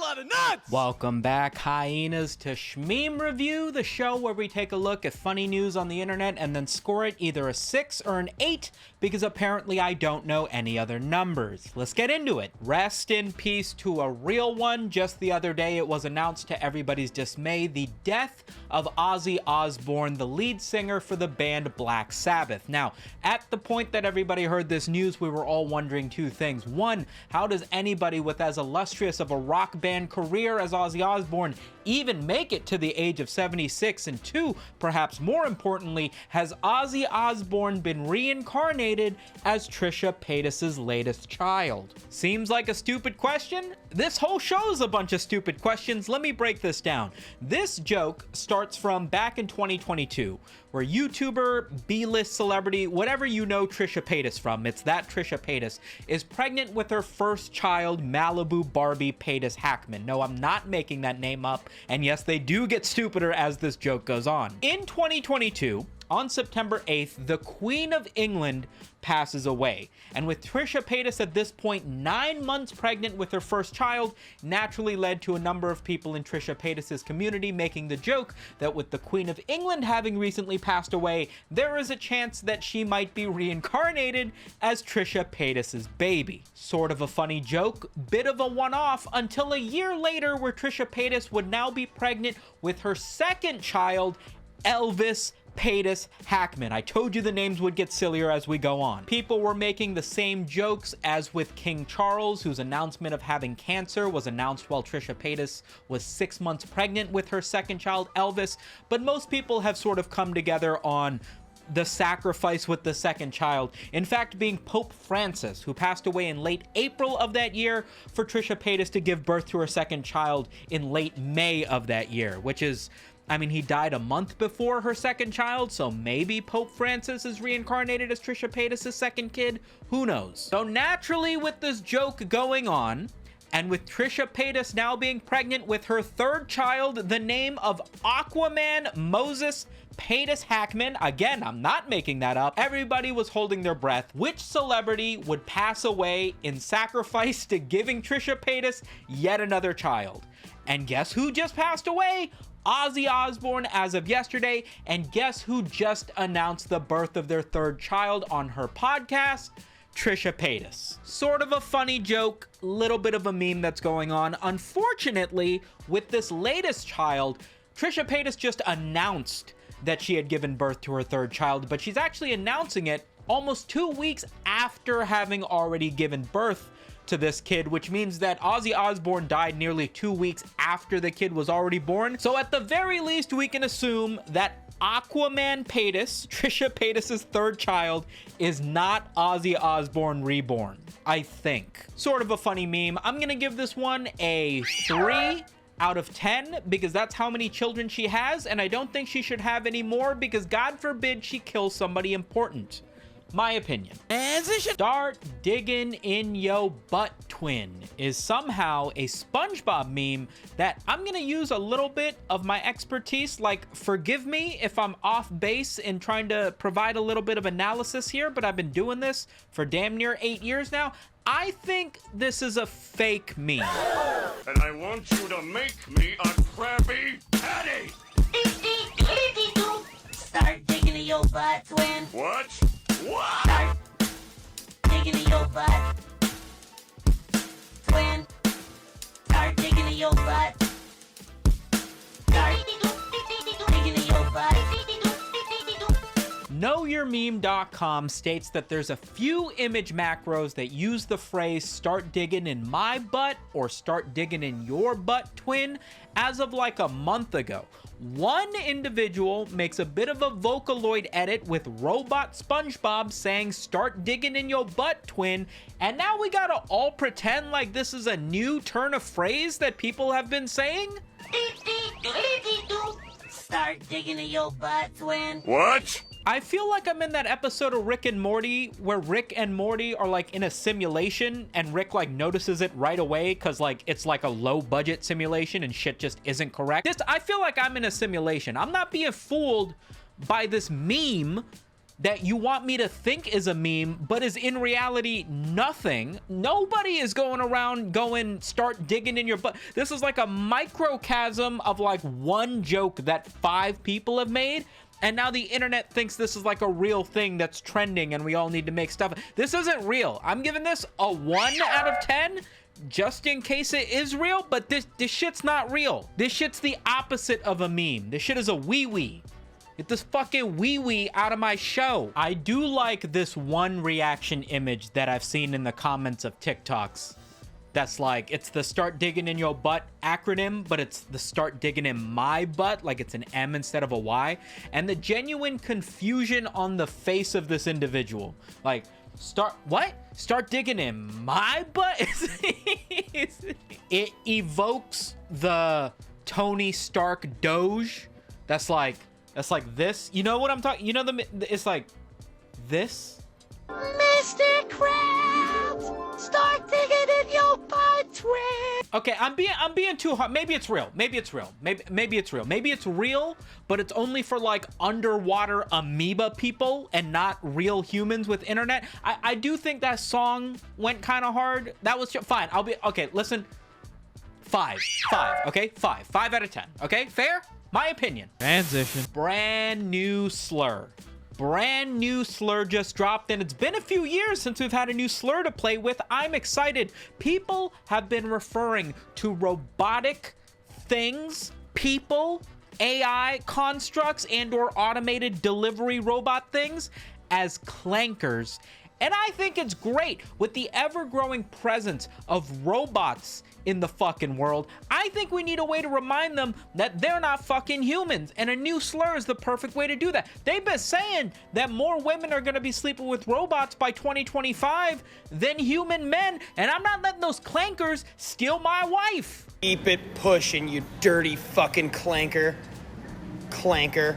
lot of nuts! Welcome back, hyenas, to Shme Review, the show where we take a look at funny news on the internet and then score it either a 6 or an 8, because apparently I don't know any other numbers. Let's get into it. Rest in peace to a real one. Just the other day, it was announced to everybody's dismay the death of Ozzy Osbourne, the lead singer for the band Black Sabbath. Now, at the point that everybody heard this news, we were all wondering two things. One, how does anybody with as illustrious of a rock band career as Ozzy Osbourne even make it to the age of 76? And two, perhaps more importantly, has Ozzy Osbourne been reincarnated as Trisha Paytas' latest child? Seems like a stupid question? This whole show is a bunch of stupid questions. Let me break this down. This joke starts from back in 2022, where YouTuber, B-list celebrity, whatever you know Trisha Paytas from, it's that Trisha Paytas, is pregnant with her first child, Malibu Barbie Paytas Hackman. No, I'm not making that name up, and yes, they do get stupider as this joke goes on. In 2022, on September 8th, the Queen of England passes away. And with Trisha Paytas at this point 9 months pregnant with her first child, naturally led to a number of people in Trisha Paytas' community making the joke that with the Queen of England having recently passed away, there is a chance that she might be reincarnated as Trisha Paytas' baby. Sort of a funny joke, bit of a one-off, until a year later where Trisha Paytas would now be pregnant with her second child, Elvis Paytas Hackman. I told you the names would get sillier as we go on. People were making the same jokes as with King Charles, whose announcement of having cancer was announced while Trisha Paytas was 6 months pregnant with her second child, Elvis. But most people have sort of come together on the sacrifice with the second child, in fact being Pope Francis, who passed away in late April of that year, for Trisha Paytas to give birth to her second child in late May of that year, which is, I mean, he died a month before her second child, so maybe Pope Francis is reincarnated as Trisha Paytas' second kid? Who knows? So naturally, with this joke going on, and with Trisha Paytas now being pregnant with her third child, the name of Aquaman Moses Paytas Hackman, again, I'm not making that up, everybody was holding their breath. Which celebrity would pass away in sacrifice to giving Trisha Paytas yet another child? And guess who just passed away? Ozzy Osbourne as of yesterday. And guess who just announced the birth of their third child on her podcast? Trisha Paytas. Sort of a funny joke, little bit of a meme that's going on. Unfortunately, with this latest child, Trisha Paytas just announced that she had given birth to her third child, but she's actually announcing it almost 2 weeks after having already given birth to this kid, which means that Ozzy Osbourne died nearly 2 weeks after the kid was already born. So at the very least, we can assume that Aquaman Paytas, Trisha Paytas' third child, is not Ozzy Osbourne reborn, I think. Sort of a funny meme. I'm gonna give this one a 3 out of 10 because that's how many children she has, and I don't think she should have any more because God forbid she kills somebody important. My opinion. Start digging in yo butt twin is somehow a SpongeBob meme that I'm gonna use a little bit of my expertise. Like, forgive me if I'm off base in trying to provide a little bit of analysis here, but I've been doing this for damn near 8 years now. I think this is a fake meme. And I want you to make me a Krabby Patty. Start digging in your butt, twin. What? What? Start digging in your butt, twin. Start digging in your butt. Start digging in your butt. KnowYourMeme.com states that there's a few image macros that use the phrase start digging in my butt or start digging in your butt, twin, as of like a month ago. One individual makes a bit of a Vocaloid edit with Robot SpongeBob saying start digging in your butt, twin, and now we gotta all pretend like this is a new turn of phrase that people have been saying? Start digging in your butt, twin. What? I feel like I'm in that episode of Rick and Morty where Rick and Morty are like in a simulation and Rick like notices it right away because like it's like a low budget simulation and shit just isn't correct. I feel like I'm in a simulation. I'm not being fooled by this meme that you want me to think is a meme, but is in reality nothing. Nobody is going around going, start digging in your butt. This is like a microcosm of like one joke that 5 people have made. And now the internet thinks this is like a real thing that's trending and we all need to make stuff. This isn't real. I'm giving this a 1 out of 10 just in case it is real, but this shit's not real. This shit's the opposite of a meme. This shit is a wee-wee. Get this fucking wee-wee out of my show. I do like this one reaction image that I've seen in the comments of TikToks. That's like, it's the start digging in your butt acronym, but it's the start digging in my butt, like it's an M instead of a Y. And the genuine confusion on the face of this individual. Like, start digging in my butt? It evokes the Tony Stark Doge. That's like this. You know what I'm talking? You know it's like this. Mr. Krabs, start digging in your butt, twin. Okay, I'm being too hard. Maybe it's real. Maybe it's real. Maybe it's real. Maybe it's real, but it's only for like underwater amoeba people and not real humans with internet. I do think that song went kind of hard. That was fine. Okay, listen. 5. Okay, 5 out of 10. Okay, fair. My opinion. Transition. Brand new slur. Brand new slur just dropped, and it's been a few years since we've had a new slur to play with. I'm excited. People have been referring to robotic things, people, AI constructs, and/or automated delivery robot things as clankers. And I think it's great with the ever-growing presence of robots in the fucking world. I think we need a way to remind them that they're not fucking humans, and a new slur is the perfect way to do that. They've been saying that more women are gonna be sleeping with robots by 2025 than human men, and I'm not letting those clankers steal my wife. Keep it pushing, you dirty fucking clanker. Clanker.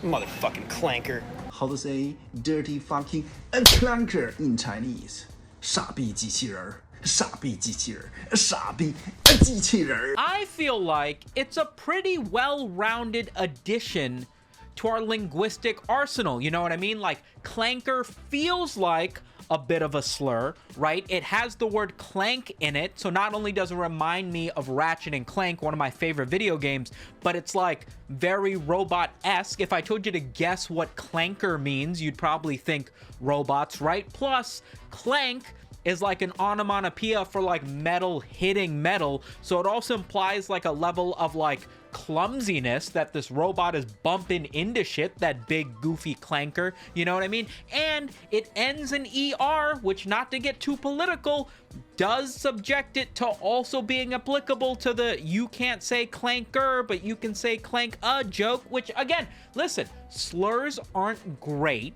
Motherfucking clanker. How to say dirty fucking clunker in Chinese? 傻逼机器人儿，傻逼机器人儿，傻逼机器人儿。 I feel like it's a pretty well-rounded addition to our linguistic arsenal. You know what I mean? Like, clanker feels like a bit of a slur, right? It has the word clank in it, so not only does it remind me of Ratchet and Clank, one of my favorite video games, but it's like very robot-esque. If I told you to guess what clanker means, you'd probably think robots, right? Plus, clank is like an onomatopoeia for like metal hitting metal, so it also implies like a level of like clumsiness that this robot is bumping into shit, that big goofy clanker, you know what I mean? And it ends in ER, which, not to get too political, does subject it to also being applicable to the you can't say clanker, but you can say clank a joke, which again, listen, slurs aren't great,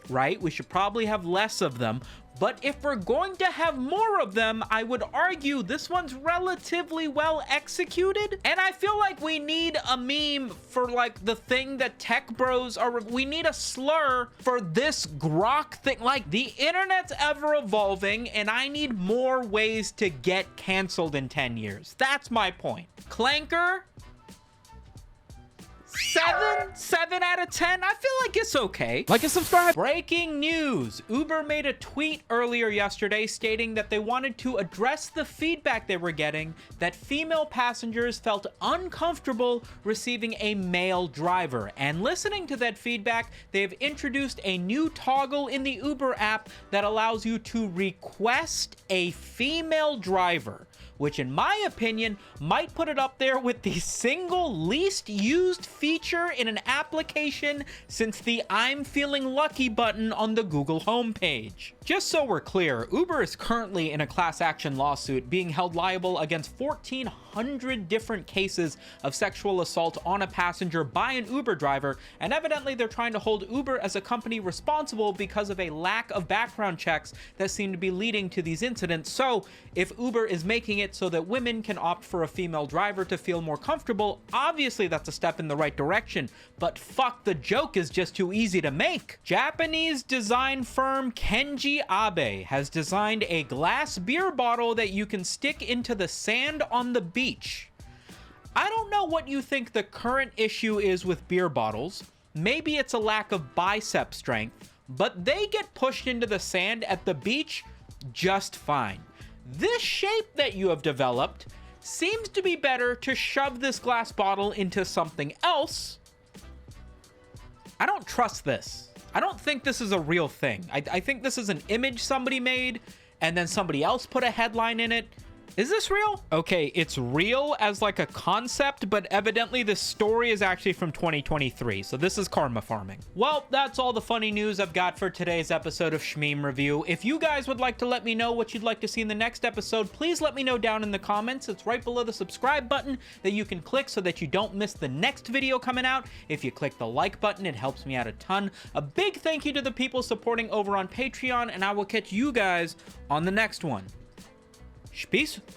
right? We should probably have less of them. But if we're going to have more of them, I would argue this one's relatively well executed. And I feel like we need a meme for like the thing that tech bros are. We need a slur for this grok thing. Like, the internet's ever evolving, and I need more ways to get canceled in 10 years. That's my point. Clanker. 7 out of 10. I feel like it's okay. Like and subscribe. Breaking news. Uber made a tweet earlier yesterday stating that they wanted to address the feedback they were getting that female passengers felt uncomfortable receiving a male driver. And listening to that feedback, they have introduced a new toggle in the Uber app that allows you to request a female driver, which in my opinion might put it up there with the single least used feature in an application since the I'm feeling lucky button on the Google homepage. Just so we're clear, Uber is currently in a class action lawsuit being held liable against 1,400 different cases of sexual assault on a passenger by an Uber driver, and evidently they're trying to hold Uber as a company responsible because of a lack of background checks that seem to be leading to these incidents. So if Uber is making it so that women can opt for a female driver to feel more comfortable, obviously that's a step in the right direction, but fuck, the joke is just too easy to make. Japanese design firm Kenji Abe has designed a glass beer bottle that you can stick into the sand on the beach. I don't know what you think the current issue is with beer bottles, maybe it's a lack of bicep strength, but they get pushed into the sand at the beach just fine. This shape that you have developed seems to be better to shove this glass bottle into something else. I don't trust this. I don't think this is a real thing. I think this is an image somebody made, and then somebody else put a headline in it. Is this real? Okay, it's real as like a concept, but evidently this story is actually from 2023, so this is karma farming. Well, that's all the funny news I've got for today's episode of Shme Review. If you guys would like to let me know what you'd like to see in the next episode, please let me know down in the comments. It's right below the subscribe button that you can click so that you don't miss the next video coming out. If you click the like button, it helps me out a ton. A big thank you to the people supporting over on Patreon, and I will catch you guys on the next one. Peace.